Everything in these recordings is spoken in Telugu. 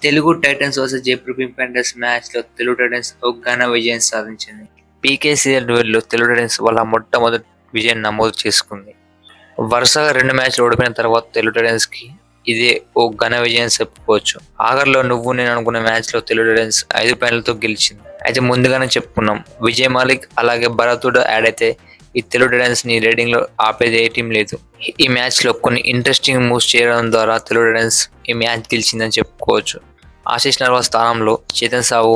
Telugu Titans versus Jaipur pink Panthers match లో తెలుగు టైటన్స్ ఒక ఘన విజయం సాధించింది. పీకేసీఎల్ డ్యూయల్లో తెలుగు టైటన్స్ వాళ్ళ మొట్టమొదటి విజయం నమోదు చేసుకుంది. వరుసగా 2 మ్యాచ్లు ఓడిపోయిన తర్వాత తెలుగు టైటన్స్ కి ఇదే ఓ ఘన విజయం చెప్పుకోవచ్చు. ఆఖరిలో నువ్వు నేను అనుకున్న మ్యాచ్ లో తెలుగు టైటన్స్ 5 పాయింట్లతో గెలిచింది. అయితే ముందుగానే చెప్పుకున్నాం, విజయ్ మాలిక్ అలాగే భరతుడు యాడ్ అయితే ఈ తెలుగు టైటన్స్ ని రేటింగ్ లో ఆపేది ఏ టీం లేదు. ఈ మ్యాచ్ లో కొన్ని ఇంట్రెస్టింగ్ మూవ్స్ చేయడం ద్వారా తెలుగు టైటన్స్ ఈ మ్యాచ్ గెలిచిందని చెప్పుకోవచ్చు. ఆశీష్ నర్వాల్ స్థానంలో చేతన్ సావు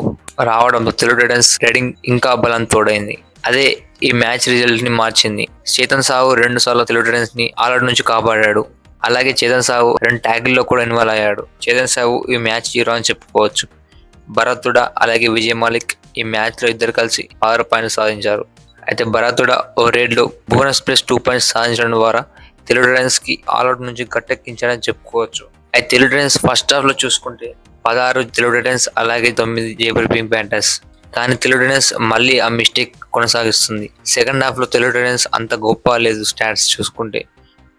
రావడంతో తెలుగు టైటన్స్ రేటింగ్ ఇంకా బలం తోడైంది. అదే ఈ మ్యాచ్ రిజల్ట్ ని మార్చింది. చేతన్ సావు 2 సార్లు తెలుగు టైటన్స్ ని ఆల్అౌట్ నుంచి కాపాడాడు. అలాగే చేతన్ సావు 2 ట్యాగిల్లో కూడా ఇన్వాల్వ్ అయ్యాడు. చేతన్ సావు ఈ మ్యాచ్ హీరో అని చెప్పుకోవచ్చు. భరతుడ అలాగే విజయ్ మాలిక్ ఈ మ్యాచ్ లో ఇద్దరు కలిసి 6 పాయింట్లు సాధించారు. అయితే భరతుడ ఓ రేడ్ లో బోనస్ ప్లస్ 2 పాయింట్స్ సాధించడం ద్వారా తెలుగు టైటన్స్ కి ఆల్అౌట్ నుంచి గట్టెక్కించాడని చెప్పుకోవచ్చు. అయితే తెలుగు టైటన్స్ ఫస్ట్ హాఫ్ లో చూసుకుంటే 16 తెలుగు టైటన్స్ అలాగే 9 జైపూర్ పింక్ ప్యాంథర్స్. కానీ తెలుగు టైటన్స్ మళ్ళీ ఆ మిస్టేక్ కొనసాగిస్తుంది. సెకండ్ హాఫ్ లో తెలుగు టైటన్స్ అంత గొప్ప లేదు. స్టాట్స్ చూసుకుంటే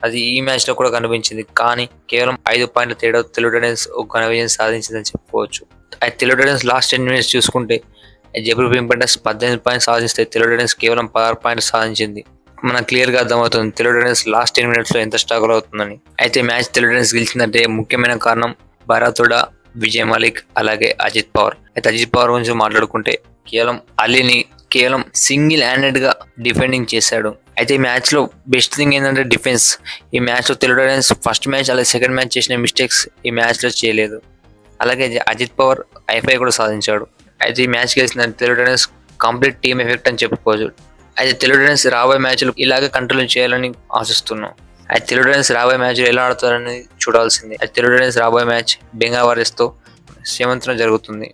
అది ఈ మ్యాచ్ లో కూడా కనిపించింది. కానీ కేవలం 5 పాయింట్ల తేడా తెలుగు టైటన్స్ ఒక ఘన విజయం సాధించిందని చెప్పుకోవచ్చు. అయితే తెలుగు టైటన్స్ లాస్ట్ 10 మినిట్స్ చూసుకుంటే జైపూర్ పింక్ ప్యాంథర్స్ 18 పాయింట్స్ సాధిస్తే తెలుగు టైటన్స్ కేవలం 16 పాయింట్స్ సాధించింది. మనకు క్లియర్ గా అర్థమవుతుంది తెలుగు టైటన్స్ లాస్ట్ 10 మినిట్స్ లో ఎంత స్ట్రగుల్ అవుతుందని. అయితే మ్యాచ్ తెలుగు టైటన్స్ గెలిచిందంటే ముఖ్యమైన కారణం భరతుడ, విజయ్ మాలిక్ అలాగే అజిత్ పవార్. అయితే అజిత్ పవార్ గురించి మాట్లాడుకుంటే అలీని కేవలం సింగిల్ హ్యాండెడ్ గా డిఫెండింగ్ చేశాడు. అయితే ఈ మ్యాచ్ లో బెస్ట్ థింగ్ ఏంటంటే డిఫెన్స్. ఈ మ్యాచ్ లో తెలుగు టైటన్స్ ఫస్ట్ మ్యాచ్ అలాగే సెకండ్ మ్యాచ్ చేసిన మిస్టేక్స్ ఈ మ్యాచ్ లో చేయలేదు. అలాగే అజిత్ పవార్ ఐఫై కూడా సాధించాడు. అయితే ఈ మ్యాచ్ గెలిచిందంటే Telugu Titans complete team effect అని చెప్పుకోవచ్చు. అయితే తెలుగు టైటన్స్ రాబోయే మ్యాచ్లు ఇలాగే కంట్రోల్ చేయాలని ఆశిస్తున్నాం. అయితే తెలుగు టైటన్స్ రాబోయే మ్యాచ్లు ఎలా ఆడతారని చూడాల్సింది. అయితే తెలుగు టైటన్స్ రాబోయే మ్యాచ్ బెంగా వారియర్స్ తో 7th జరుగుతుంది.